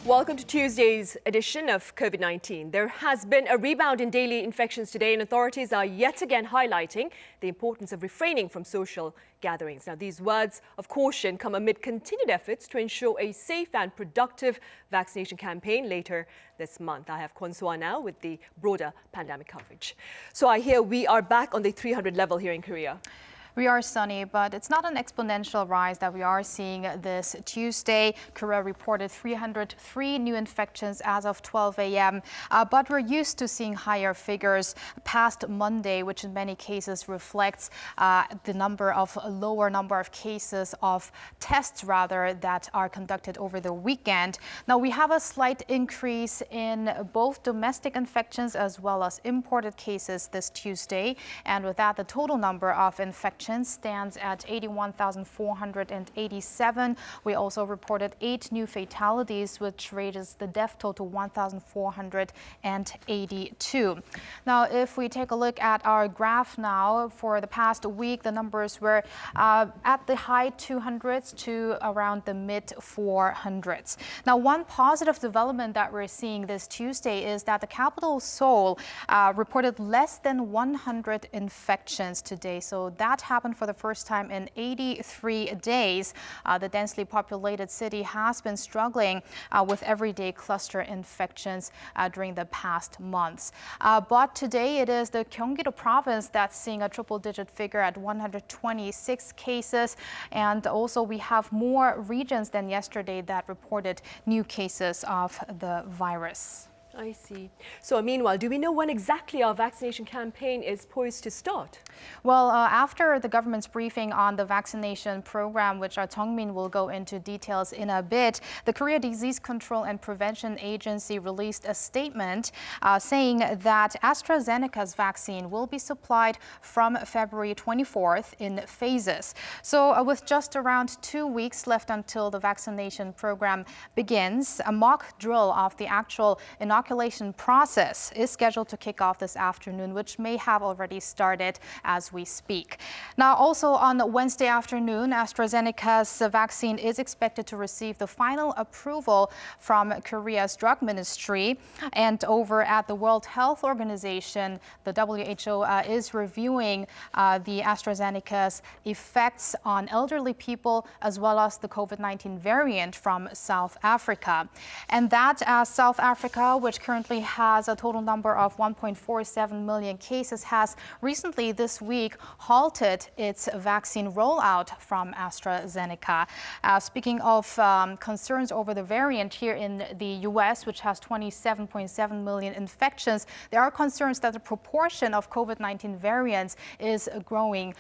Welcome to Tuesday's edition of COVID-19. There has been a rebound in daily infections today, and authorities are yet again highlighting the importance of refraining from social gatherings. Now, these words of caution come amid continued efforts to ensure a safe and productive vaccination campaign later this month. I have Kwon So-ah now with the broader pandemic coverage. So I hear we are back on the 300 level here in Korea. We are, Sunny, but it's not an exponential rise that we are seeing this Tuesday. Korea reported 303 new infections as of 12 a.m., but we're used to seeing higher figures past Monday, which in many cases reflects the lower number of cases of tests, rather, that are conducted over the weekend. Now, we have a slight increase in both domestic infections as well as imported cases this Tuesday, and with that, the total number of infections stands at 81,487. We also reported 8 new fatalities, which raises the death toll to 1,482. Now, if we take a look at our graph now, for the past week, the numbers were at the high 200s to around the mid 400s. Now, one positive development that we're seeing this Tuesday is that the capital, Seoul, reported less than 100 infections today. So that happened for the first time in 83 days. The densely populated city has been struggling with everyday cluster infections during the past months. But today it is the Gyeonggi-do province that's seeing a triple-digit figure at 126 cases. And also we have more regions than yesterday that reported new cases of the virus. I see. So meanwhile, do we know when exactly our vaccination campaign is poised to start? Well, after the government's briefing on the vaccination program, which Jung-min will go into details in a bit, the Korea Disease Control and Prevention Agency released a statement saying that AstraZeneca's vaccine will be supplied from February 24th in phases. So with just around 2 weeks left until the vaccination program begins, a mock drill of the actual inoculation process is scheduled to kick off this afternoon, which may have already started as we speak. Now, also on Wednesday afternoon, AstraZeneca's vaccine is expected to receive the final approval from Korea's drug ministry. And over at the World Health Organization, the WHO is reviewing the AstraZeneca's effects on elderly people, as well as the COVID-19 variant from South Africa. And that South Africa, which currently has a total number of 1.47 million cases, has recently this week halted its vaccine rollout from AstraZeneca. Speaking of concerns over the variant here in the U.S., which has 27.7 million infections, there are concerns that the proportion of COVID-19 variants is growing.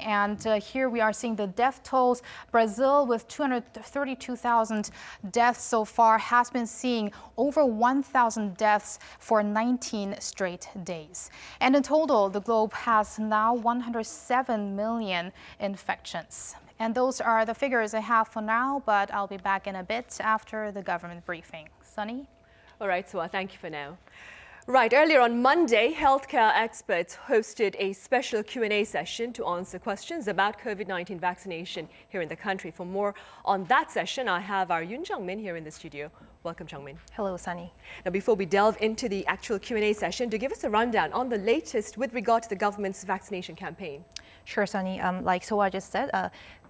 And here we are seeing the death tolls. Brazil, with 232,000 deaths so far, has been seeing over 1,000 deaths for 19 straight days. And in total, the globe has now 107 million infections. And those are the figures I have for now, but I'll be back in a bit after the government briefing. Sunny? All right, so thank you for now. Right, earlier on Monday, healthcare experts hosted a special Q&A session to answer questions about COVID-19 vaccination here in the country. For more on that session, I have our Yoon Jung-min here in the studio. Welcome, Jung-min. Hello, Sunny. Now, before we delve into the actual Q&A session, do give us a rundown on the latest with regard to the government's vaccination campaign. Sure, Sunny. Like So-ah just said,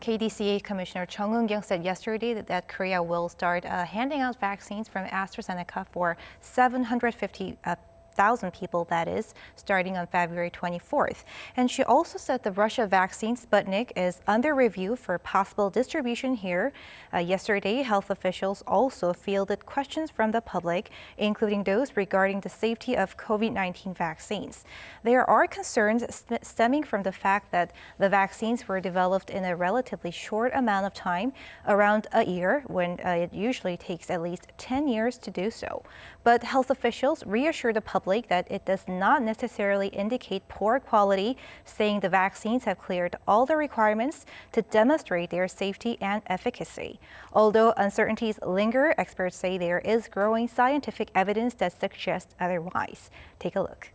KDCA Commissioner Chung Eun-kyung said yesterday that Korea will start handing out vaccines from AstraZeneca for 750,000 people, that is, starting on February 24th. And she also said the Russia vaccine Sputnik is under review for possible distribution here. Yesterday, health officials also fielded questions from the public, including those regarding the safety of COVID-19 vaccines. There are concerns stemming from the fact that the vaccines were developed in a relatively short amount of time, around a year, when it usually takes at least 10 years to do so. But health officials reassure the public that it does not necessarily indicate poor quality, saying the vaccines have cleared all the requirements to demonstrate their safety and efficacy. Although uncertainties linger, experts say there is growing scientific evidence that suggests otherwise. Take a look.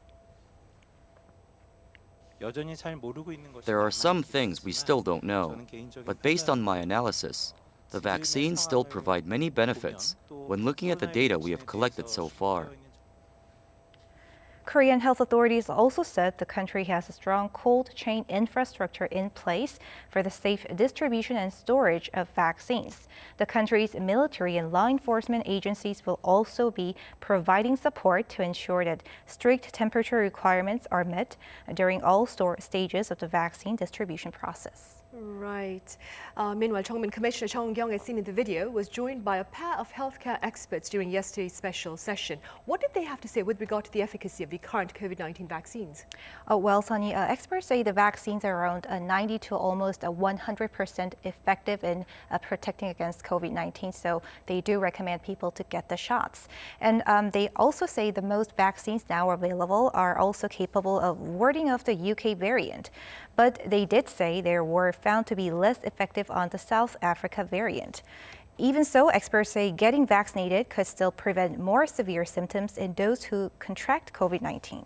There are some things we still don't know, but based on my analysis, the vaccines still provide many benefits when looking at the data we have collected so far. Korean health authorities also said the country has a strong cold chain infrastructure in place for the safe distribution and storage of vaccines. The country's military and law enforcement agencies will also be providing support to ensure that strict temperature requirements are met during all stages of the vaccine distribution process. Right. Meanwhile, Chongmin Commissioner Chung Kyung, as seen in the video, was joined by a pair of healthcare experts during yesterday's special session. What did they have to say with regard to the efficacy of the current COVID-19 vaccines? Well, Sunny, experts say the vaccines are around 90 to almost 100% effective in protecting against COVID-19, so they do recommend people to get the shots. And they also say the most vaccines now available are also capable of warding off the UK variant. But they did say they were found to be less effective on the South Africa variant. Even so, experts say getting vaccinated could still prevent more severe symptoms in those who contract COVID-19.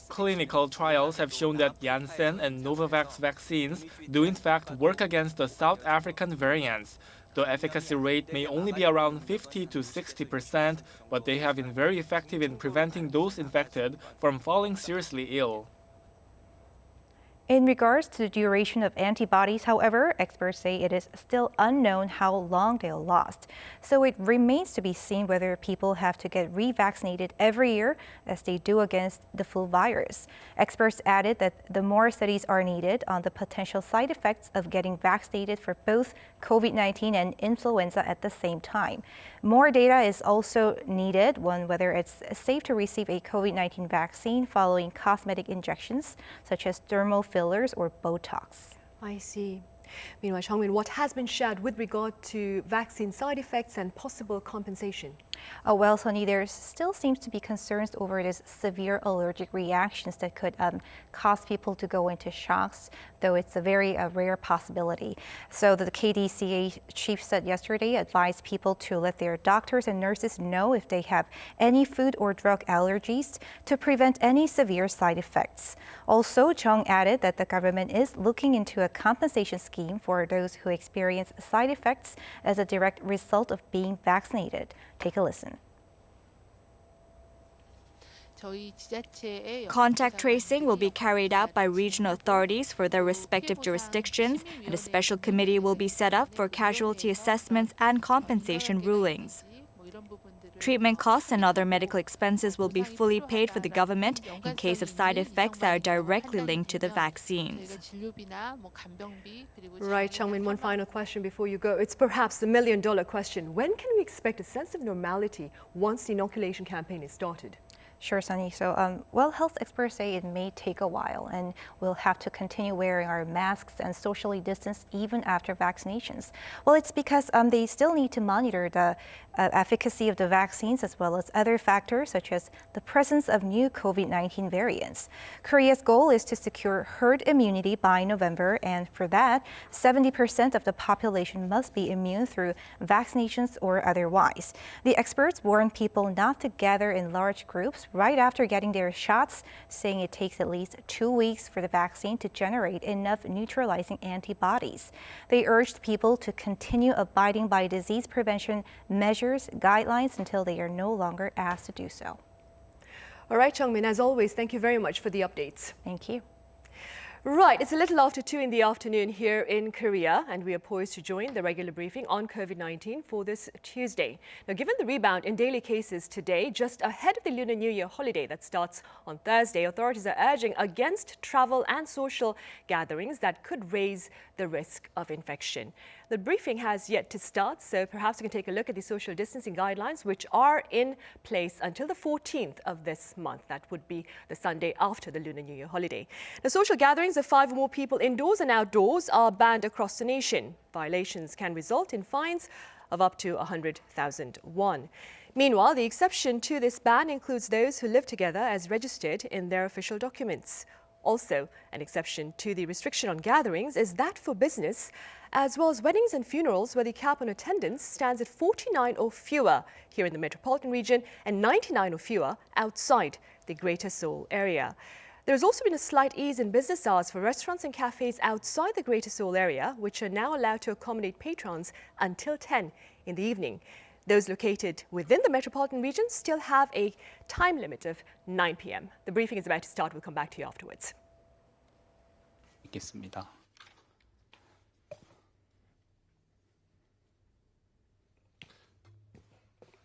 Clinical trials have shown that Janssen and Novavax vaccines do in fact work against the South African variants. The efficacy rate may only be around 50 to 60%, but they have been very effective in preventing those infected from falling seriously ill. In regards to the duration of antibodies, however, experts say it is still unknown how long they'll last. So it remains to be seen whether people have to get revaccinated every year as they do against the flu virus. Experts added that the more studies are needed on the potential side effects of getting vaccinated for both COVID-19 and influenza at the same time. More data is also needed on whether it's safe to receive a COVID-19 vaccine following cosmetic injections, such as dermal fillers or Botox. I see. Meanwhile, Chongmin, what has been shared with regard to vaccine side effects and possible compensation? Well, Sunny, there still seems to be concerns over this severe allergic reactions that could cause people to go into shocks, though it's a very rare possibility. So the KDCA chief said yesterday advised people to let their doctors and nurses know if they have any food or drug allergies to prevent any severe side effects. Also, Chung added that the government is looking into a compensation scheme for those who experience side effects as a direct result of being vaccinated. Take a listen. Contact tracing will be carried out by regional authorities for their respective jurisdictions, and a special committee will be set up for casualty assessments and compensation rulings. Treatment costs and other medical expenses will be fully paid for the government in case of side effects that are directly linked to the vaccines. Right, Chongmin, one final question before you go. It's perhaps the million-dollar question. When can we expect a sense of normality once the inoculation campaign is started? Sure, Sunny. So, well, health experts say it may take a while, and we'll have to continue wearing our masks and socially distance even after vaccinations. Well, it's because they still need to monitor the efficacy of the vaccines as well as other factors such as the presence of new COVID-19 variants. Korea's goal is to secure herd immunity by November, and for that, 70% of the population must be immune through vaccinations or otherwise. The experts warn people not to gather in large groups right after getting their shots, saying it takes at least 2 weeks for the vaccine to generate enough neutralizing antibodies. They urged people to continue abiding by disease prevention measures, guidelines until they are no longer asked to do so. All right, Chongmin, as always, thank you very much for the updates. Thank you. Right, it's a little after 2 in the afternoon here in Korea, and we are poised to join the regular briefing on COVID-19 for this Tuesday. Now, given the rebound in daily cases today, just ahead of the Lunar New Year holiday that starts on Thursday, authorities are urging against travel and social gatherings that could raise the risk of infection. The briefing has yet to start, so perhaps we can take a look at the social distancing guidelines, which are in place until the 14th of this month. That would be the Sunday after the Lunar New Year holiday. The social gatherings of 5 or more people indoors and outdoors are banned across the nation. Violations can result in fines of up to 100,000 won. Meanwhile, the exception to this ban includes those who live together as registered in their official documents. Also, an exception to the restriction on gatherings is that for business, as well as weddings and funerals where the cap on attendance stands at 49 or fewer here in the metropolitan region and 99 or fewer outside the Greater Seoul area. There's also been a slight ease in business hours for restaurants and cafes outside the Greater Seoul area, which are now allowed to accommodate patrons until 10 in the evening. Those located within the metropolitan region still have a time limit of 9 p.m. The briefing is about to start. We'll come back to you afterwards. 있겠습니다.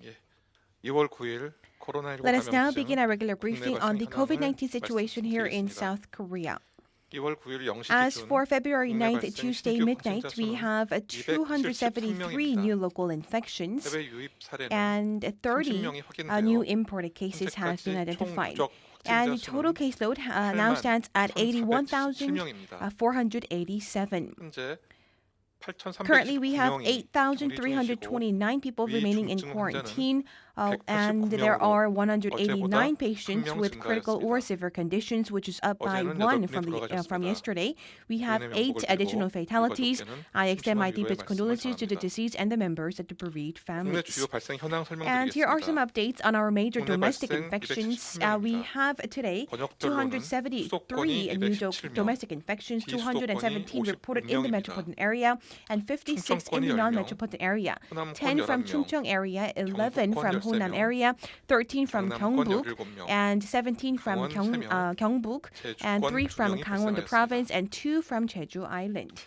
예, 2월 9일 코로나19 Let us now 감염증 begin our regular briefing 국내 on the 발생 COVID-19 situation here in 말씀드리겠습니다. South Korea. 2월 9일 0시 As 기준 for February 국내 9th, 발생 Tuesday 신규 midnight, we 확진자 have 수는 273 new local infections 해외 유입 사례는 and 30 30명이 new 확인되어 imported cases have been 현재까지 총 identified. 누적 And 확진자 the total 수는 caseload now stands at 81,487명입니다. 81,487. 현재 Currently, we have 8,329 8,329 people remaining in 위중증 quarantine, 환자는 and there are 189 어제보다 patients 1명 with critical or 증가하였습니다. severe conditions, which is up by 어제는 one 8분이 from 돌아가셨습니다. yesterday. We have 부인의 8 명복을 additional 빌고 fatalities. 유가족께는 I extend my 심심한 deepest 위로의 condolences to the 말씀을 deceased and the members of the bereaved 국내 families. 주요 발생 현황 And here are some 설명드리겠습니다. updates on our major 국내 domestic 발생 infections. 273 We 명입니다. have today 번역별로는 273 수도권이 new 217명, domestic infections, 217 reported in the 59명입니다. metropolitan area, and 56 in the 10명, non-metropolitan area. 호남권 10 from 11명, Chungcheong area, 11 from 경북권 Honam 13명, area, 13 from 강남권 Gyeongbuk, 17명, and 17 from 강원 3명, Gyeongbuk, and 3 제주권 from 2명이 Gangwon-do 발생하였습니다. province, and 2 from Jeju Island.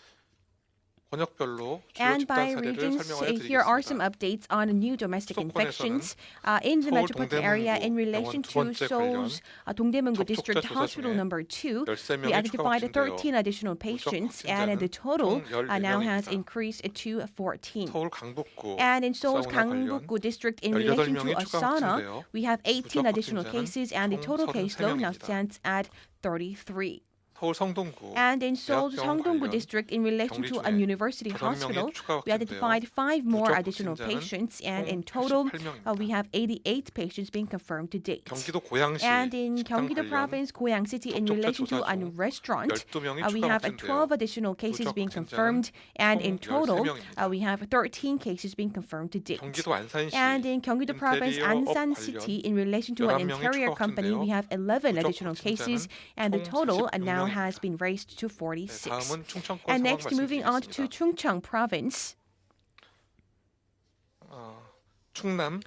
번역별로 주요 And by 집단 사례를 regions, 설명하여 here are some 드리겠습니다. updates on new domestic 수도권에서는 infections in the 서울 metropolitan area in 동대문구 relation 병원 두 to 번째 Seoul's Dongdaemun-gu 접촉자 District 조사 Hospital 중에 number 2. 13명이 We identified 추가 13 additional patients, and the total 총 now has 14명입니다. increased to 14. 서울 강북구 And in Seoul's 사우나 관련 Gangbuk-gu District, in relation to 18명이 a 추가 sauna, 확진되어 we have 18 누적 additional 확진자는 cases, and the 총 total caseload now 33명입니다. stands at 33. 서울 성동구 And in Seoul's 대학병원 Songdong-gu 관련 District, in relation to a 격리 중에 university 5명의 hospital, 추가 we identified 5 more 누적 additional 확진자는 patients, and 총 in total, 88명입니다. we have 88 patients being confirmed to date. 경기도 고양시 And in 식당 Gyeonggi-do 관련 Province, Goyang City, in 접촉자 relation to 조사 a 중 restaurant, 12명이 we 추가 have 확진되어 12 additional cases 누적 being 확진자는 confirmed, and in 총 total, 13명입니다. we have 13 cases being confirmed to date. 경기도 안산시 And in Gyeonggi-do Province, 인테리어업 Ansan 관련 City, in relation to an 11명이 interior 추가 company, we 확진되어 have 11 누적 additional cases, 확진자는 and the 총 total now 46명입니다. has been raised to 네, 46. 다음은 충청권 And 상황 next, moving on to 말씀드리겠습니다. Chungcheong Province. 충남 In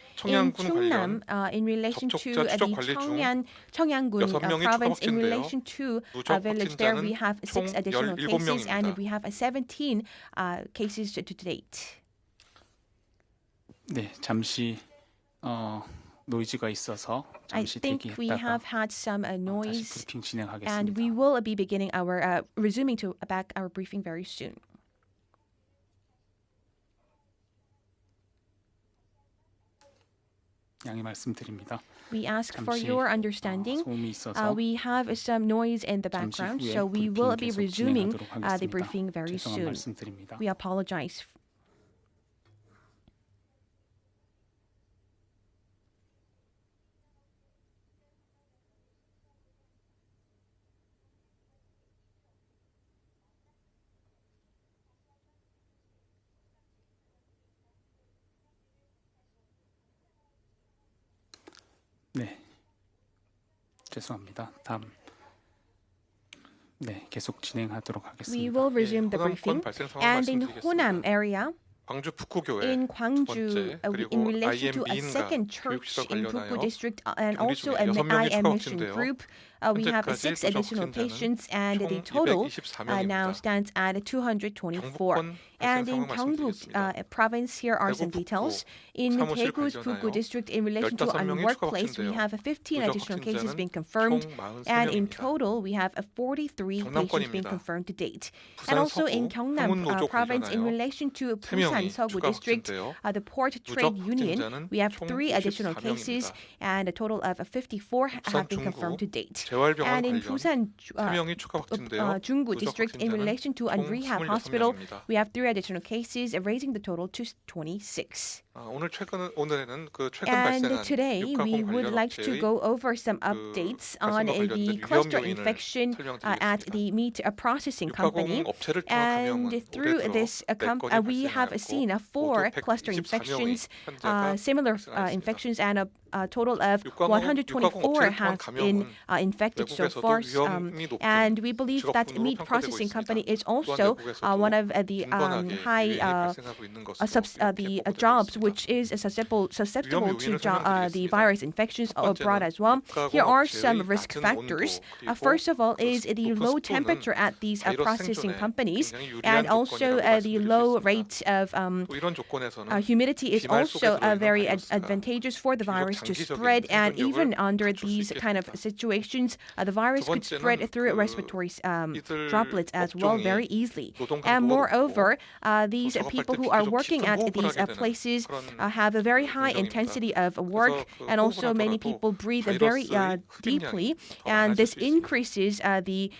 청양군 Chungnam, 관련 in relation to 접촉자 the 추적 관리 중 Cheongyangun 6명이 province, in 추가 relation to a 누적 village there, we 확진자는 have 6 총 additional cases, and 17명입니다. we have 17 cases to date. 네, 잠시 노이즈가 있어서 I 잠시 think we 대기했다가 have had some 다시 noise, 브리핑 and 진행하겠습니다. we will be beginning our resuming to back our briefing very soon. 양해 말씀드립니다. We ask for 잠시 your understanding. 소음이 있어서 We have some noise in the 잠시 background, 후에 so we 브리핑 will be 계속 resuming 진행하도록 the 하겠습니다. briefing very 죄송한 soon. 말씀드립니다. We apologize. 네, 죄송합니다. 다음 네 계속 진행하도록 We 하겠습니다. will resume the 호남권 briefing. 발생 상황 And in 말씀드리겠습니다. Honam area, 광주 북구교회 in 두 Gwangju, 번째, 그리고 in relation to a IM second 미인가 church 교육시설 in 관련하여 Pukgu district, and 격리 also 중에 an 6명이 I 추가 mission 확진되어 group, we have 현재까지 6 additional 누적 patients, and 확진자는 the 총 total 224명입니다. now stands at 224. 경북권 And 발생 in 상황 Gyeongbuk 말씀드리겠습니다. province, here are some 대구 details. 북구 In 사무실 Daegu's 관련하여 Pukgu district, in relation to a 15명이 workplace, we 추가 have 15 누적 additional cases 확진자는 being confirmed, 총 and in 43명입니다. total, we have 43 patients being 경남권입니다. confirmed to date. 부산 And also in 서구 Gyeongnam 항문노조 province, in 관련하여 relation to 3명이 Busan Seoggu 추가 district, 확진되어 the Port 누적 Trade Union, 확진자는 we have 총 3 additional cases, 54명입니다. and a total of 54 have been 중구 confirmed to date. 재활병원 And in 관련 Busan 3명이 추가 확진되어 Junggu 누적 district, in 확진자는 relation to a 총 rehab hospital, 26명입니다. we have 3 additional cases, raising the total to 26. 오늘에는 그 최근 And 발생한 today, we would like to go over some updates on the cluster infection at the meat processing company. And through this, we have seen 4 cluster infections, similar infections, and a total of 124 have been infected so far. And we believe that meat processing company is also one of the high the jobs which is susceptible to the virus infections abroad as well. Here are some risk factors. First of all is the low temperature at these processing companies, and also the low rate of humidity is also very advantageous for the virus to spread. And even under these kind of situations, the virus could spread through respiratory droplets as well very easily. And moreover, these people who are working at these places have a very high intensity of work, and also many people breathe very deeply, and this increases the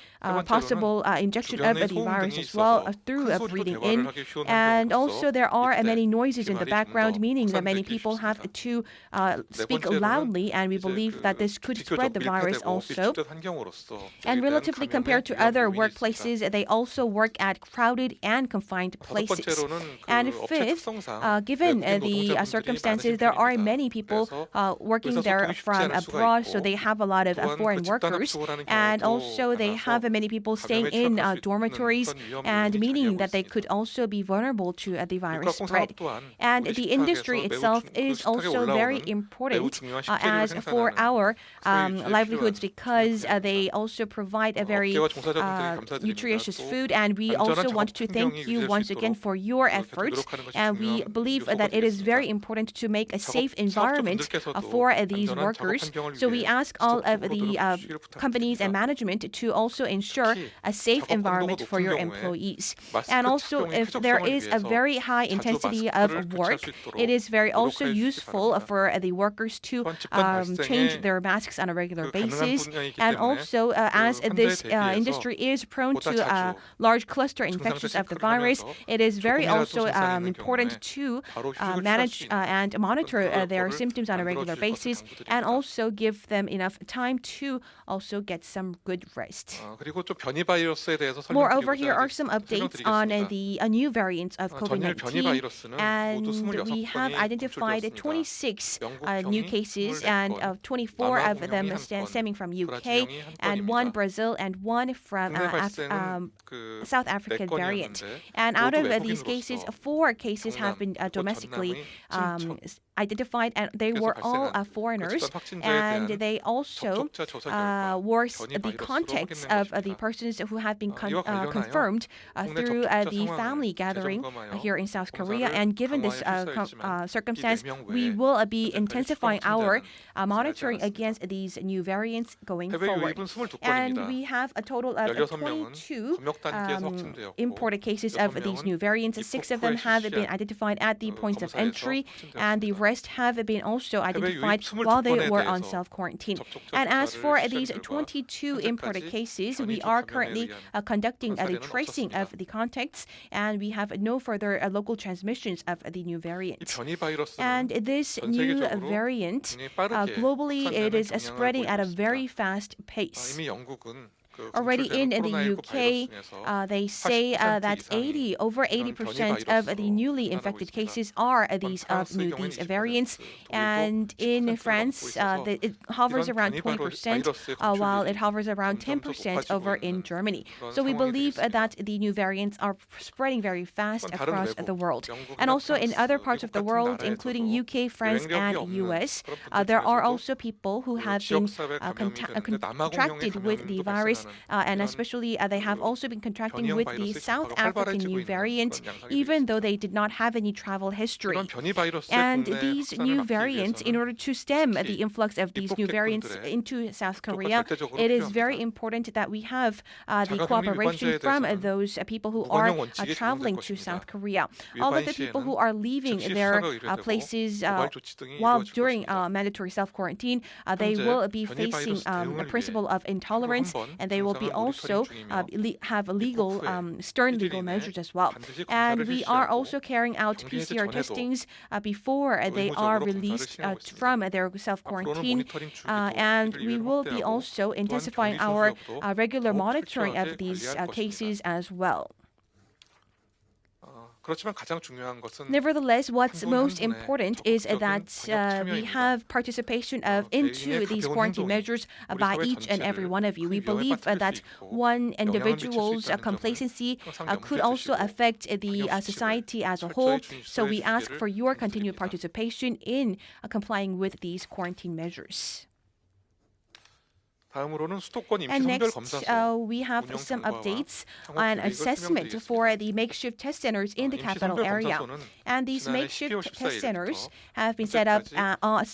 possible injection of the virus as well through breathing in. And also there are many noises in the background, meaning that many people have to speak loudly, and we believe that this could spread the virus also. And relatively compared to other workplaces, they also work at crowded and confined places. And fifth, given the circumstances, there are many people working there from abroad, so they have a lot of foreign workers, and also they have many people staying in dormitories, and meaning that they could also be vulnerable to the virus spread. And the industry itself is also very important as for our livelihoods, because they also provide a very nutritious food, and we also want to thank you once again for your efforts, and we believe that it is very important to make a safe environment for these workers. So we ask all of the companies and management to also ensure a safe environment for your employees. And also, if there is a very high intensity of work, it is very also useful for the workers to change their masks on a regular basis. And also, as this industry is prone to large cluster infections of the virus, it is very also important to manage and monitor their symptoms on a regular basis, and also give them enough time to also get some good rest. Moreover, here are some updates on the new variants of COVID-19, and we have identified 26 new cases, and 24 of them stemming from UK, and 1 Brazil, and 1 from South African variant. And out of these cases, 4 cases have been domestically identified, and they were all foreigners, and they also were the contacts of the persons who have been confirmed through the family gathering here in South Korea. And given this circumstance, we will be intensifying our monitoring against these new variants going forward. And we have a total of 22 imported cases of these new variants. 6 of them have been identified at the points of entry, and the rest have been also identified while they were on self-quarantine. And as for these 22 imported cases, we are currently conducting the tracing of the contacts, and we have no further local transmissions of the new variant. And this new variant, globally, it is spreading at a very fast pace. Already in the UK, they say that over 80% of the newly infected cases are these variants. And in France, it hovers around 20%, while it hovers around 10% over in Germany. So we believe that the new variants are spreading very fast across the world. And also in other parts of the world, including UK, France, and US, there are also people who have been contracted with the virus, and especially they have also been contracting with the South African new variant, even though they did not have any travel history. And these new variants, in order to stem the influx of these new variants into South Korea, it is very important that we have the cooperation from those people who are traveling to South Korea. All of the people who are leaving their places while during mandatory self-quarantine, they will be facing a principle of intolerance, and they will be also have legal, stern legal measures as well. And we are also carrying out PCR testings before they are released from their self-quarantine. And we will be also intensifying our regular monitoring of these cases as well. Nevertheless, what's most important is that we have participation into these quarantine measures by each and every one of you. We believe that one individual's complacency could also affect the society as a whole. So we ask for your continued participation in complying with these quarantine measures. And next, we have some updates on assessment for the makeshift test centers in the capital area. And these makeshift test centers have been set up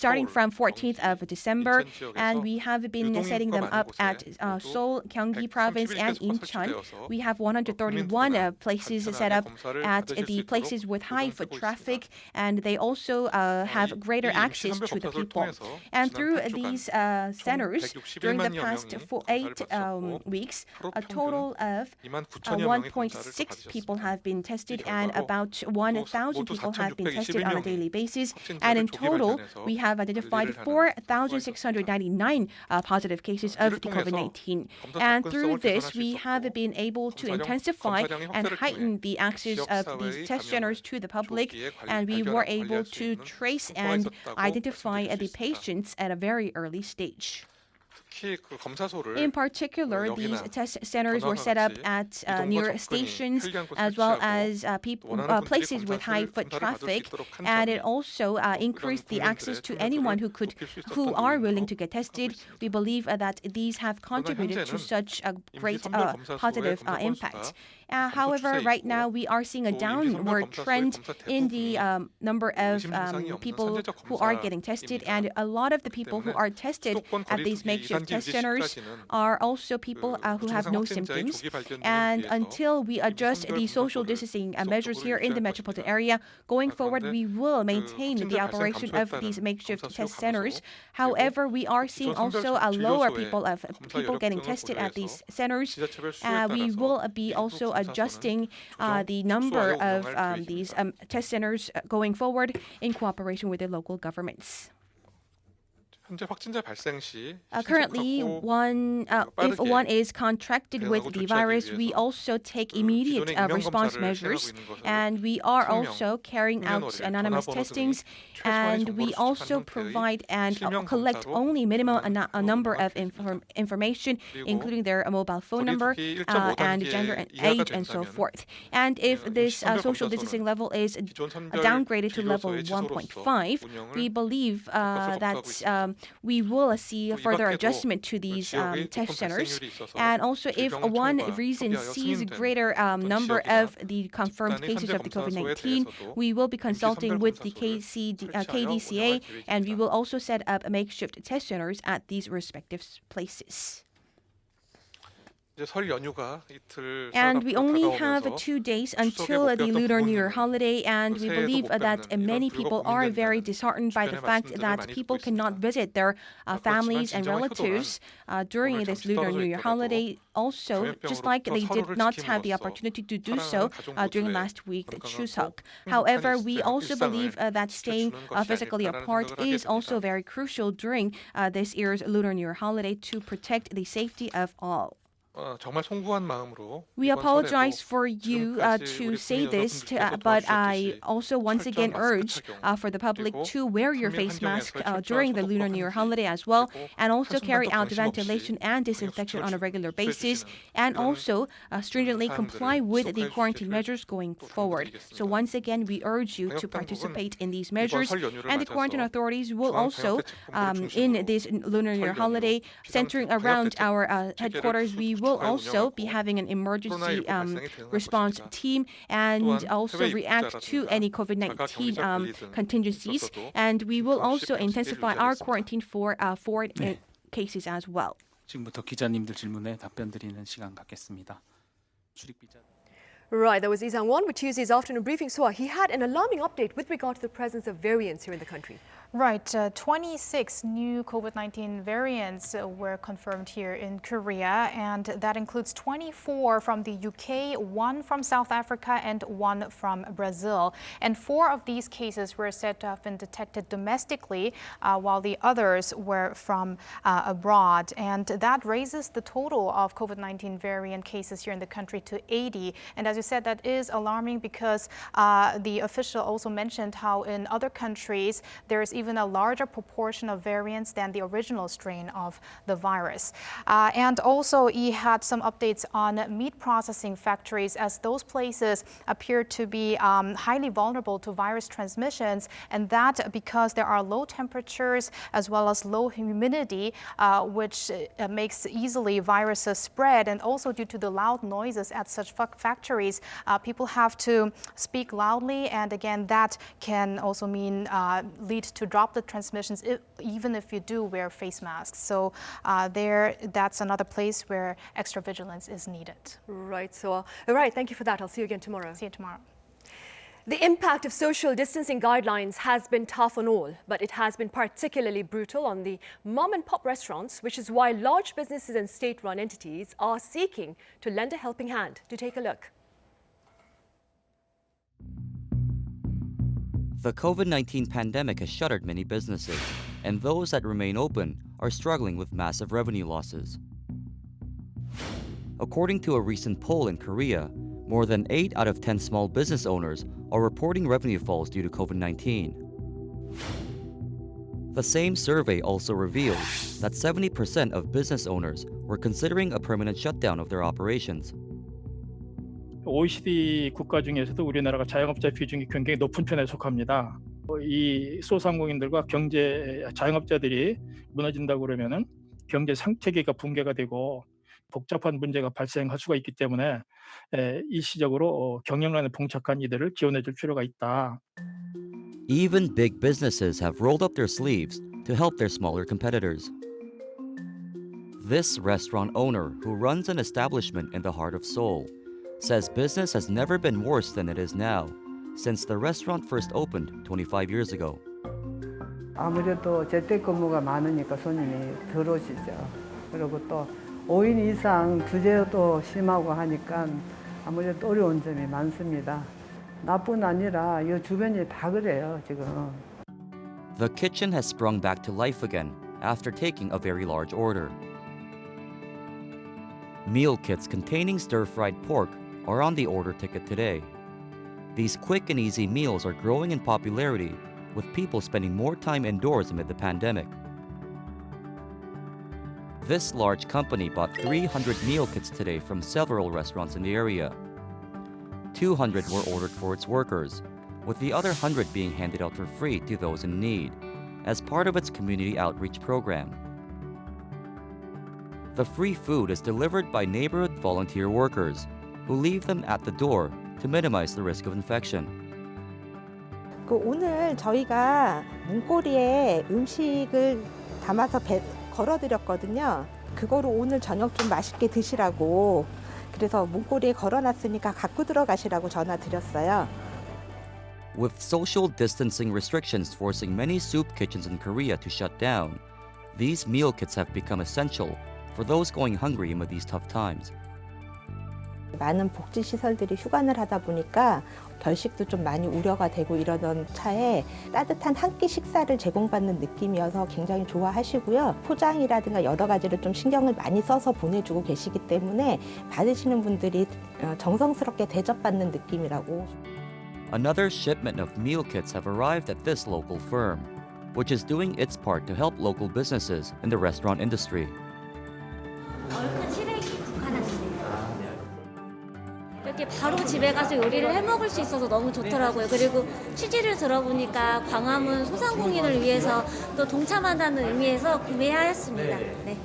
starting from 14th of December. And we have been setting them up at Seoul, Gyeonggi Province, and Incheon. We have 131 places set up at the places with high foot traffic. And they also have greater access to the people. And through these centers, during the past 8 weeks, a total of 1.6 people have been tested and about 1,000 people have been tested on a daily basis. And in total, we have identified 4,699 positive cases of the COVID-19. And through this, we have been able to intensify and heighten the access of these test centers to the public. And we were able to trace and identify the patients at a very early stage. In particular, these test centers were set up at near stations as well as places with high foot traffic, and it also increased the access to anyone who are willing to get tested. We believe that these have contributed to such a great positive impact. However, right now we are seeing a downward trend in the number of people who are getting tested, and a lot of the people who are tested at these makeshift test centers are also people who have no symptoms. And until we adjust the social distancing measures here in the metropolitan area, going forward we will maintain the operation of these makeshift test centers. However, we are seeing also a lower people getting tested at these centers. We will be also adjusting the number of these test centers going forward in cooperation with the local governments. Currently, if one is contracted with the virus, we also take immediate response measures, and we are also carrying out anonymous testings, and we also provide and collect only minimum a number of information, including their mobile phone number and gender and age and so forth. And if this social distancing level is downgraded to level 1.5, we believe that we will see a further adjustment to these test centers. And also, if one region sees greater number of the confirmed cases of the COVID-19, we will be consulting with the KDCA, and we will also set up makeshift test centers at these respective places. And we only have 2 days until the Lunar New Year holiday, and we believe that many people are very disheartened by the fact that people cannot visit their families and relatives during this Lunar New Year holiday. Also, just like they did not have the opportunity to do so during last week, the Chuseok. However, we also believe that staying physically apart is also very crucial during this year's Lunar New Year holiday to protect the safety of all. We apologize for you to say this, but I also once again urge for the public to wear your face mask during the Lunar New Year holiday as well, and also carry out ventilation and disinfection on a regular basis, and also stringently comply with the quarantine measures going forward. So once again, we urge you to participate in these measures, and the quarantine authorities will also, in this Lunar New Year holiday, centering around our headquarters, we will also be having an emergency response team and also react to any COVID-19 contingencies. And we will also intensify our quarantine for foreign cases as well. 지금부터 기자님들 질문에 답변 드리는 시간 갖겠습니다. Right, that was Lee Sang-won with Tuesday's afternoon briefing. So he had an alarming update with regard to the presence of variants here in the country. Right, 26 new COVID-19 variants were confirmed here in Korea, and that includes 24 from the UK, 1 from South Africa, and 1 from Brazil. And 4 of these cases were said to have been detected domestically, while the others were from abroad. And that raises the total of COVID-19 variant cases here in the country to 80. And as you said, that is alarming because the official also mentioned how in other countries there is even a larger proportion of variants than the original strain of the virus. And also, he had some updates on meat processing factories, as those places appear to be highly vulnerable to virus transmissions, and that because there are low temperatures as well as low humidity, which makes easily viruses spread. And also due to the loud noises at such factories, people have to speak loudly, and again, that can also mean lead to droplet transmissions, even if you do wear face masks. So that's another place where extra vigilance is needed. Right, so all right, thank you for that. I'll see you again tomorrow. See you tomorrow. The impact of social distancing guidelines has been tough on all, but it has been particularly brutal on the mom and pop restaurants, which is why large businesses and state-run entities are seeking to lend a helping hand. Do take a look. The COVID-19 pandemic has shuttered many businesses, and those that remain open are struggling with massive revenue losses. According to a recent poll in Korea, more than 8 out of 10 small business owners are reporting revenue falls due to COVID-19. The same survey also reveals that 70% of business owners were considering a permanent shutdown of their operations. OECD 국가 중에서도 우리나라가 자영업자 비중이 굉장히 높은 편에 속합니다. 이 소상공인들과 자영업자들이 무너진다고 그러면은 경제 생태계가 붕괴가 되고 복잡한 문제가 발생할 수가 있기 때문에 일시적으로 경영난에 봉착한 이들을 지원해 줄 필요가 있다. Even big businesses have rolled up their sleeves to help their smaller competitors. This restaurant owner, who runs an establishment in the heart of Seoul, says business has never been worse than it is now, since the restaurant first opened 25 years ago. 아무래도 재택근무가 많으니까 손님이 덜 오시죠. 그리고 또 5인 이상 규제도 심하고 하니까 아무래도 어려운 점이 많습니다. 나뿐 아니라 이 주변이 다 그래요, 지금. The kitchen has sprung back to life again after taking a very large order. Meal kits containing stir-fried pork are on the order ticket today. These quick and easy meals are growing in popularity, with people spending more time indoors amid the pandemic. This large company bought 300 meal kits today from several restaurants in the area. 200 were ordered for its workers, with the other 100 being handed out for free to those in need, as part of its community outreach program. The free food is delivered by neighborhood volunteer workers, who leave them at the door to minimize the risk of infection. 오늘 저희가 문고리에 음식을 담아서 걸어드렸거든요. 그거로 오늘 저녁 좀 맛있게 드시라고. 그래서 문고리에 걸어놨으니까 갖고 들어가시라고 전화 드렸어요. With social distancing restrictions forcing many soup kitchens in Korea to shut down, these meal kits have become essential for those going hungry amid these tough times. 많은 복지시설들이 휴관을 하다 보니까 결식도 좀 많이 우려가 되고 이러던 차에 따뜻한 한 끼 식사를 제공받는 느낌이어서 굉장히 좋아하시고요. 포장이라든가 여러 가지를 좀 신경을 많이 써서 보내주고 계시기 때문에 받으시는 분들이 정성스럽게 대접받는 느낌이라고. Another shipment of meal kits have arrived at this local firm, which is doing its part to help local businesses in the restaurant industry. 이렇게 바로 집에 가서 요리를 해 먹을 수 있어서 너무 좋더라고요. 그리고 취지를 들어보니까 광화문 소상공인을 위해서 또 동참한다는 의미에서 구매하였습니다. 네.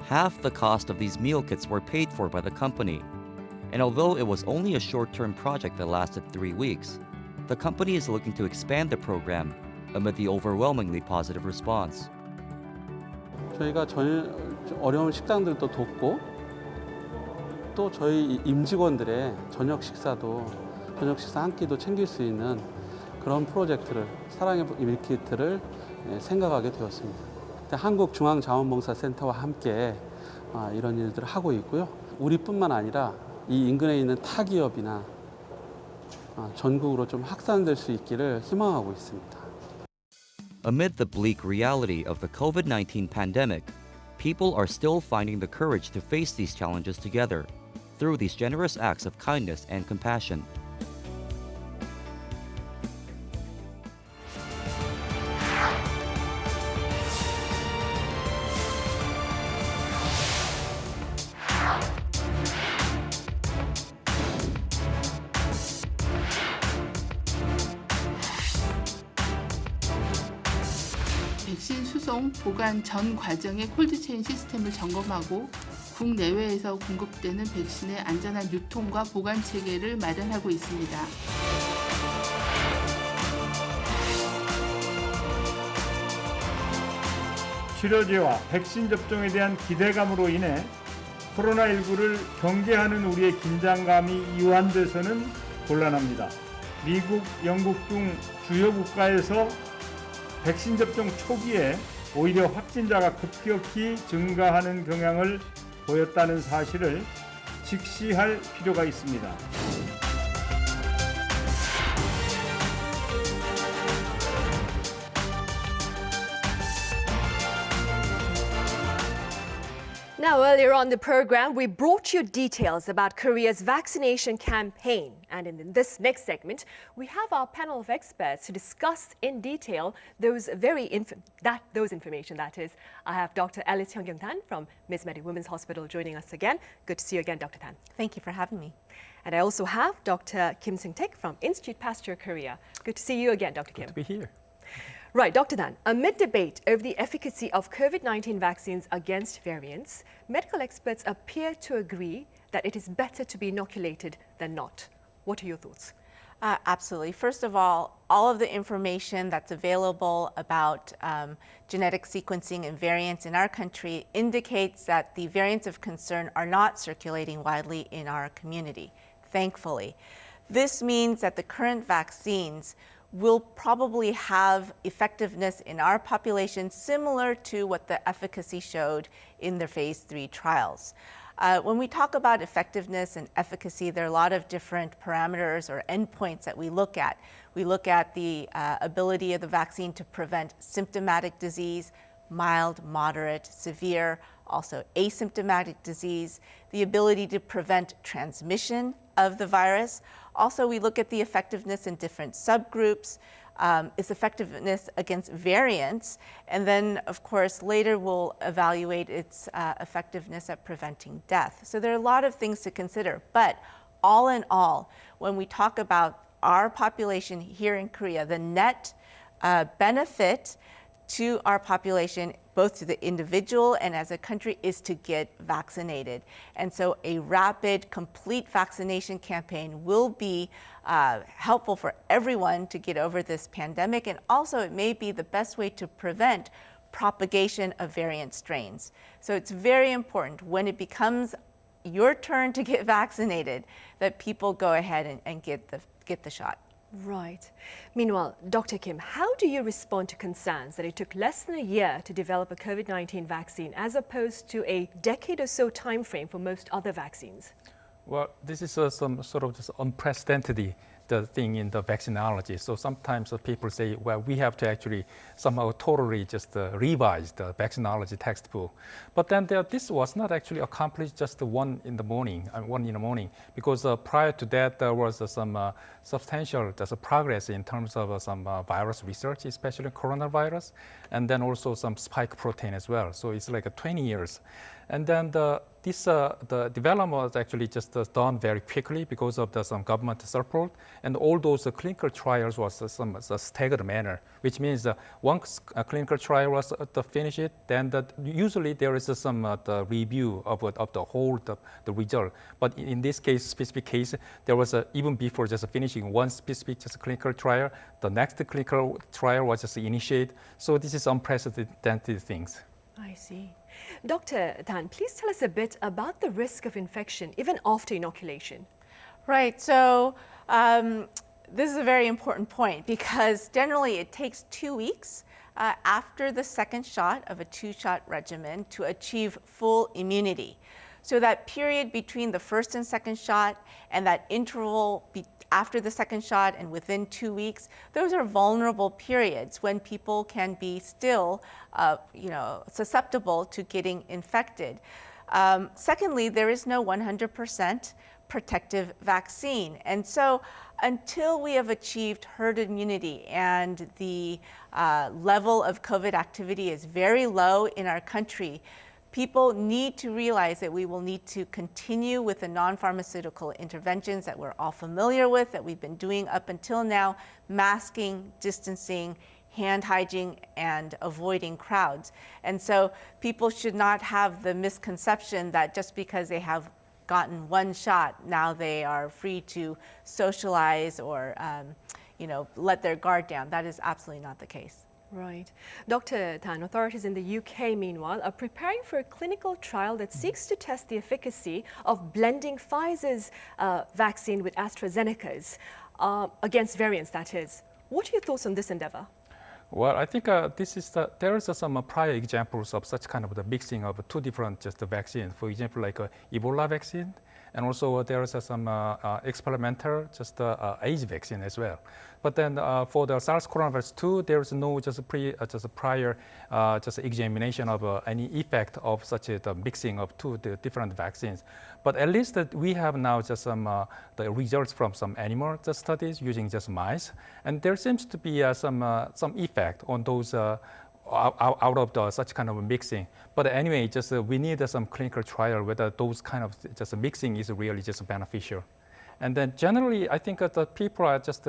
Half the cost of these meal kits were paid for by the company. And although it was only a short-term project that lasted 3 weeks, the company is looking to expand the program amid the overwhelmingly positive response. 저희가 어려운 식당들도 돕고 또 저희 임직원들의 저녁 식사 한 끼도 챙길 수 있는 그런 프로젝트를 사랑의 밀키트를 생각하게 되었습니다. 한국중앙자원봉사센터와 함께 이런 일들을 하고 있고요. 우리뿐만 아니라 이 인근에 있는 타 기업이나 전국으로 좀 확산될 수 있기를 희망하고 있습니다. Amid the bleak reality of the COVID-19 pandemic, people are still finding the courage to face these challenges together through these generous acts of kindness and compassion. 백신 수송, 보관 전 과정의 콜드체인 시스템을 점검하고 국내외에서 공급되는 백신의 안전한 유통과 보관 체계를 마련하고 있습니다. 치료제와 백신 접종에 대한 기대감으로 인해 코로나19를 경계하는 우리의 긴장감이 이완돼서는 곤란합니다. 미국, 영국 등 주요 국가에서 백신 접종 초기에 오히려 확진자가 급격히 증가하는 경향을 보였다는 사실을 직시할 필요가 있습니다. Now, earlier on the program, we brought you details about Korea's vaccination campaign. And in this next segment, we have our panel of experts to discuss in detail those information, that is. I have Dr. Alice Hyung-Tan from Ms. Mary Women's Hospital joining us again. Good to see you again, Dr. Tan. Thank you for having me. And I also have Dr. Kim Seung-taek from Institute Pasteur Korea. Good to see you again, Dr. Kim. Good to be here. Right, Dr. Dan, amid debate over the efficacy of COVID-19 vaccines against variants, medical experts appear to agree that it is better to be inoculated than not. What are your thoughts? Absolutely. First of all of the information that's available about genetic sequencing and variants in our country indicates that the variants of concern are not circulating widely in our community, thankfully. This means that the current vaccines will probably have effectiveness in our population similar to what the efficacy showed in the phase 3 trials. When we talk about effectiveness and efficacy, there are a lot of different parameters or endpoints that we look at. We look at the ability of the vaccine to prevent symptomatic disease, mild, moderate, severe, also asymptomatic disease, the ability to prevent transmission of the virus. Also, we look at the effectiveness in different subgroups, its effectiveness against variants, and then, of course, later we'll evaluate its effectiveness at preventing death. So there are a lot of things to consider, but all in all, when we talk about our population here in Korea, the net benefit to our population, both to the individual and as a country, is to get vaccinated. And so a rapid, complete vaccination campaign will be helpful for everyone to get over this pandemic. And also it may be the best way to prevent propagation of variant strains. So it's very important when it becomes your turn to get vaccinated that people go ahead and get the shot. Right. Meanwhile, Dr. Kim, how do you respond to concerns that it took less than a year to develop a COVID-19 vaccine as opposed to a decade or so time frame for most other vaccines? Well, this is some sort of just unprecedented the thing in the vaccinology. So sometimes people say, well, we have to actually somehow totally just revise the vaccinology textbook. But then this was not actually accomplished just one in the morning, because prior to that, there was some substantial progress in terms of some virus research, especially coronavirus, and then also some spike protein as well. So it's like 20 years. And then the development was actually just done very quickly because of some government support, and all those clinical trials was some staggered manner, which means once a clinical trial was finished, then usually there is some the review of the whole the result. But in this specific case, there was even before just finishing one specific clinical trial, the next clinical trial was just initiated. So this is unprecedented things. I see. Dr. Tan, please tell us a bit about the risk of infection even after inoculation. Right. So this is a very important point because generally it takes 2 weeks after the second shot of a 2-shot regimen to achieve full immunity. So that period between the first and second shot and that interval after the second shot and within 2 weeks, those are vulnerable periods when people can be still susceptible to getting infected. Secondly, there is no 100% protective vaccine. And so until we have achieved herd immunity and the level of COVID activity is very low in our country, people need to realize that we will need to continue with the non-pharmaceutical interventions that we're all familiar with, that we've been doing up until now, masking, distancing, hand hygiene, and avoiding crowds. And so people should not have the misconception that just because they have gotten 1 shot, now they are free to socialize or let their guard down. That is absolutely not the case. Right. Dr. Tan, authorities in the UK, meanwhile, are preparing for a clinical trial that seeks to test the efficacy of blending Pfizer's vaccine with AstraZeneca's against variants, that is. What are your thoughts on this endeavor? Well, I think there is some prior examples of such kind of the mixing of 2 different vaccines. For example, like Ebola vaccine, and also there is some experimental AIDS vaccine as well. But then for the SARS coronavirus 2, there is no prior examination of any effect of such the mixing of 2 different vaccines. But at least we have now the results from some animal studies using just mice, and there seems to be some effect on those out of such kind of mixing. But anyway, we need some clinical trial whether those kind of mixing is really beneficial. And then generally, I think the people are just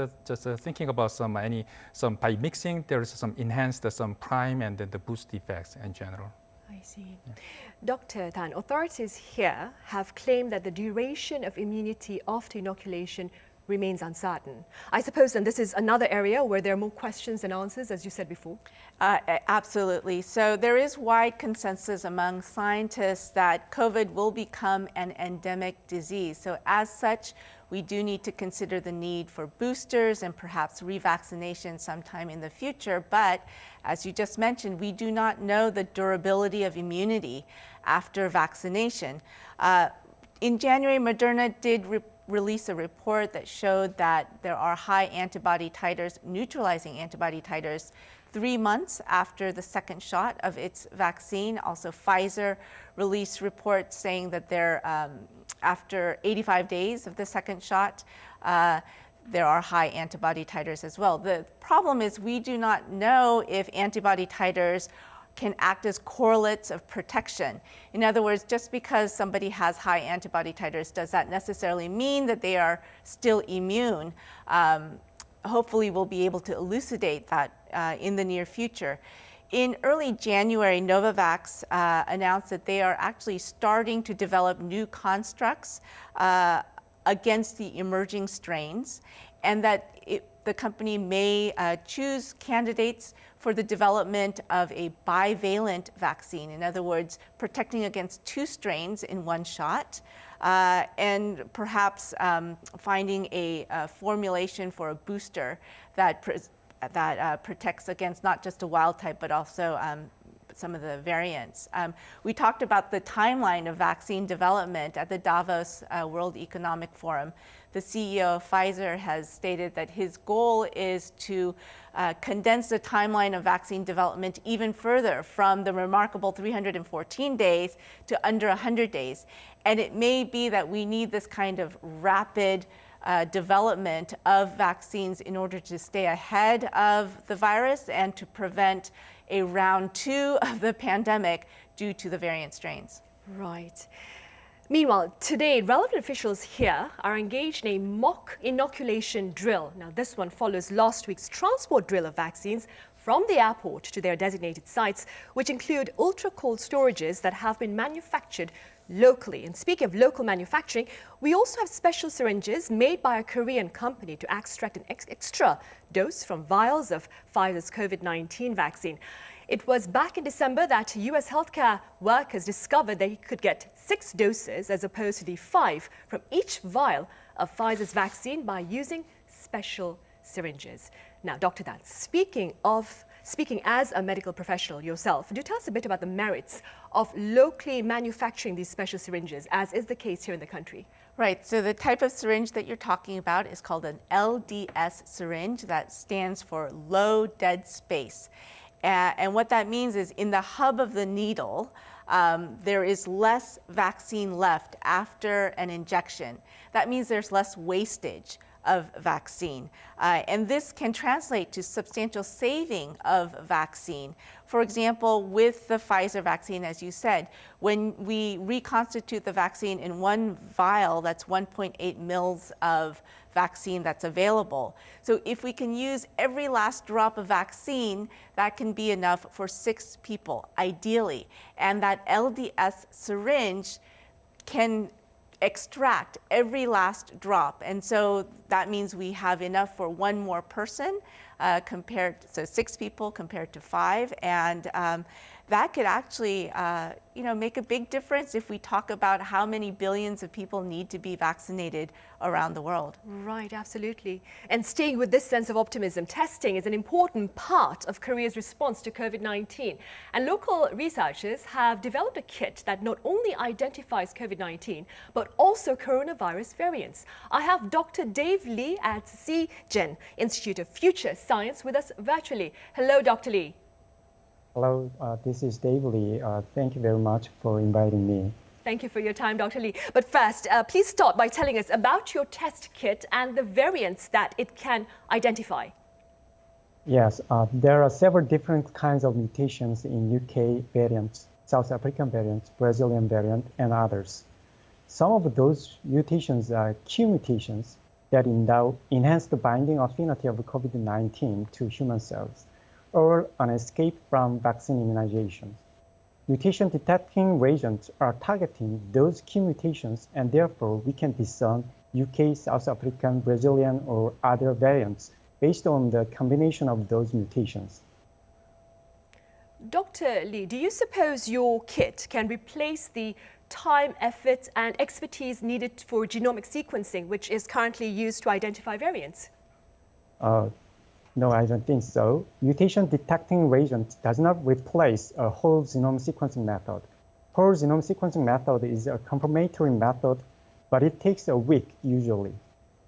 thinking about by mixing, there is some enhanced some prime and then the boost effects in general. I see. Yeah. Dr. Tan, authorities here have claimed that the duration of immunity after inoculation remains uncertain. I suppose, and this is another area where there are more questions than answers, as you said before. Absolutely. So there is wide consensus among scientists that COVID will become an endemic disease. So as such, we do need to consider the need for boosters and perhaps revaccination sometime in the future. But as you just mentioned, we do not know the durability of immunity after vaccination. In January, Moderna did release a report that showed that there are high antibody titers, neutralizing antibody titers, 3 months after the second shot of its vaccine. Also, Pfizer released reports saying that they're after 85 days of the second shot, there are high antibody titers as well. The problem is we do not know if antibody titers can act as correlates of protection. In other words, just because somebody has high antibody titers, does that necessarily mean that they are still immune? Hopefully we'll be able to elucidate that in the near future. In early January, Novavax announced that they are actually starting to develop new constructs against the emerging strains, and that the company may choose candidates for the development of a bivalent vaccine. In other words, protecting against 2 strains in 1 shot, and perhaps finding a formulation for a booster that protects against not just a wild type, but also some of the variants. We talked about the timeline of vaccine development at the Davos World Economic Forum. The CEO of Pfizer has stated that his goal is to condense the timeline of vaccine development even further from the remarkable 314 days to under 100 days. And it may be that we need this kind of rapid development of vaccines in order to stay ahead of the virus and to prevent a round 2 of the pandemic due to the variant strains. Right. Meanwhile, today, relevant officials here are engaged in a mock inoculation drill. Now, this one follows last week's transport drill of vaccines from the airport to their designated sites, which include ultra-cold storages that have been manufactured locally. And speaking of local manufacturing, we also have special syringes made by a Korean company to extract an extra dose from vials of Pfizer's COVID-19 vaccine. It was back in December that US healthcare workers discovered they could get 6 doses as opposed to the 5 from each vial of Pfizer's vaccine by using special syringes. Now, Dr. Dan, speaking as a medical professional yourself, do tell us a bit about the merits of locally manufacturing these special syringes, as is the case here in the country. Right, so the type of syringe that you're talking about is called an LDS syringe. That stands for low dead space. And what that means is in the hub of the needle, there is less vaccine left after an injection. That means there's less wastage of vaccine. And this can translate to substantial saving of vaccine. For example, with the Pfizer vaccine, as you said, when we reconstitute the vaccine in one vial, that's 1.8 mils of vaccine that's available. So if we can use every last drop of vaccine, that can be enough for 6 people, ideally. And that LDS syringe can extract every last drop. And so that means we have enough for one more person so 6 people compared to 5. And that could actually make a big difference if we talk about how many billions of people need to be vaccinated around the world. Right, absolutely. And staying with this sense of optimism, testing is an important part of Korea's response to COVID-19. And local researchers have developed a kit that not only identifies COVID-19, but also coronavirus variants. I have Dr. Dave Lee at CGen Institute of Future Science with us virtually. Hello, Dr. Lee. Hello, this is Dave Lee. Thank you very much for inviting me. Thank you for your time, Dr. Lee. But first, please start by telling us about your test kit and the variants that it can identify. Yes, there are several different kinds of mutations in UK variants, South African variants, Brazilian variant, and others. Some of those mutations are Q mutations that enhance the binding affinity of COVID-19 to human cells, or an escape from vaccine immunizations. Mutation detecting reagents are targeting those key mutations, and therefore we can discern UK, South African, Brazilian, or other variants based on the combination of those mutations. Dr. Lee, do you suppose your kit can replace the time, effort, and expertise needed for genomic sequencing, which is currently used to identify variants? No, I don't think so. Mutation detecting reagent does not replace a whole genome sequencing method. Whole genome sequencing method is a confirmatory method, but it takes a week usually.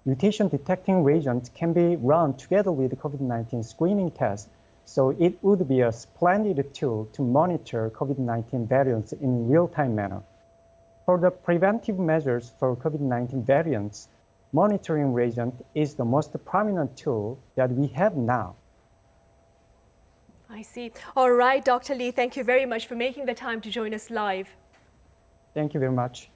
Mutation detecting reagent can be run together with the COVID-19 screening test, so it would be a splendid tool to monitor COVID-19 variants in real-time manner. For the preventive measures for COVID-19 variants, monitoring reagent is the most prominent tool that we have now. I see. All right, Dr. Lee, thank you very much for making the time to join us live. Thank you very much.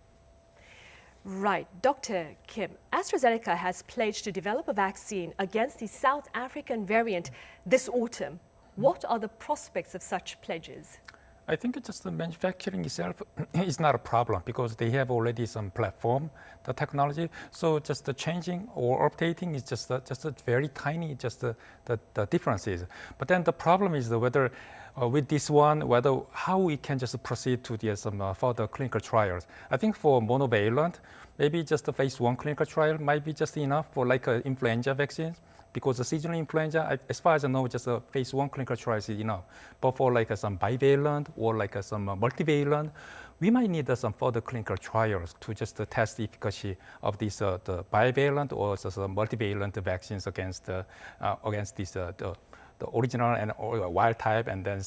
Right, Dr. Kim, AstraZeneca has pledged to develop a vaccine against the South African variant this autumn. What are the prospects of such pledges? I think it's just the manufacturing itself is not a problem because they have already some platform, the technology. So just the changing or updating is just a very tiny, just the differences. But then the problem is whether with this one, how we can just proceed to the some further clinical trials. I think for monovalent, maybe just the phase 1 clinical trial might be just enough for like influenza vaccines. Because the seasonal influenza, as far as I know, just a phase 1 clinical trial is enough. But for like some bivalent or like some multivalent, we might need some further clinical trials to just test the efficacy of these the bivalent or multivalent vaccines against this the original and wild type, and then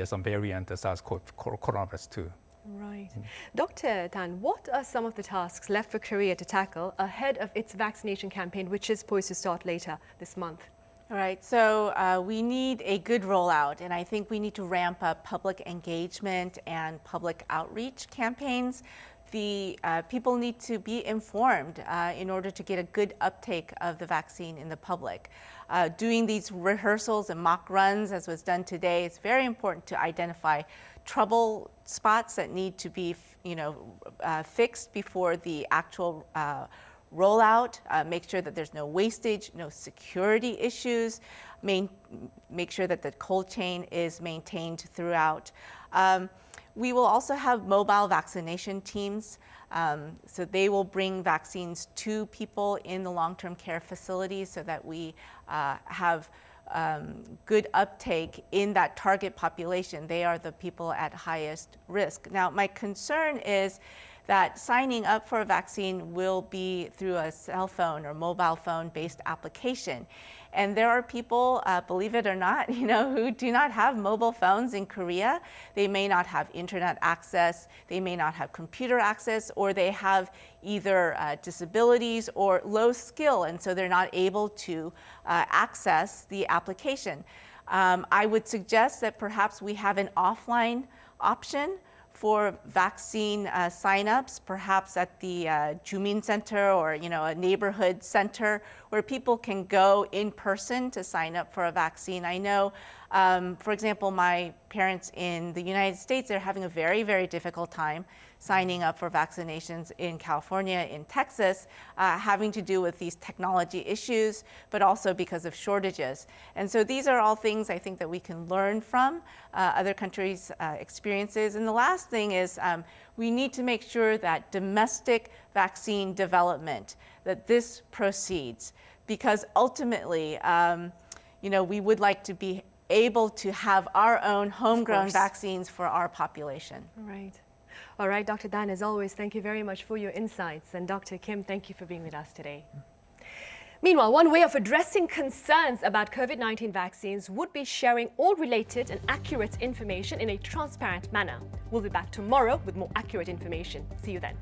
some variant SARS-CoV-2 too. Right. Dr. Dan, what are some of the tasks left for Korea to tackle ahead of its vaccination campaign, which is poised to start later this month? All right, so we need a good rollout, and I think we need to ramp up public engagement and public outreach campaigns. The people need to be informed in order to get a good uptake of the vaccine in the public. Doing these rehearsals and mock runs, as was done today, is very important to identify trouble spots that need to be, fixed before the actual rollout, make sure that there's no wastage, no security issues, make sure that the cold chain is maintained throughout. We will also have mobile vaccination teams. So they will bring vaccines to people in the long-term care facilities so that we have good uptake in that target population. They are the people at highest risk. Now, my concern is that signing up for a vaccine will be through a cell phone or mobile phone based application. And there are people, believe it or not, who do not have mobile phones in Korea. They may not have internet access, they may not have computer access, or they have either disabilities or low skill, and so they're not able to access the application. I would suggest that perhaps we have an offline option for vaccine signups, perhaps at the Jumin Center or a neighborhood center where people can go in person to sign up for a vaccine. I know, for example, my parents in the United States, they're having a very, very difficult time signing up for vaccinations in California, in Texas, having to do with these technology issues, but also because of shortages. And so these are all things I think that we can learn from other countries' experiences. And the last thing is we need to make sure that domestic vaccine development, that this proceeds, because ultimately, we would like to be able to have our own homegrown vaccines for our population. All right, Dr. Dan, as always, thank you very much for your insights. And Dr. Kim, thank you for being with us today. Meanwhile, one way of addressing concerns about COVID-19 vaccines would be sharing all related and accurate information in a transparent manner. We'll be back tomorrow with more accurate information. See you then.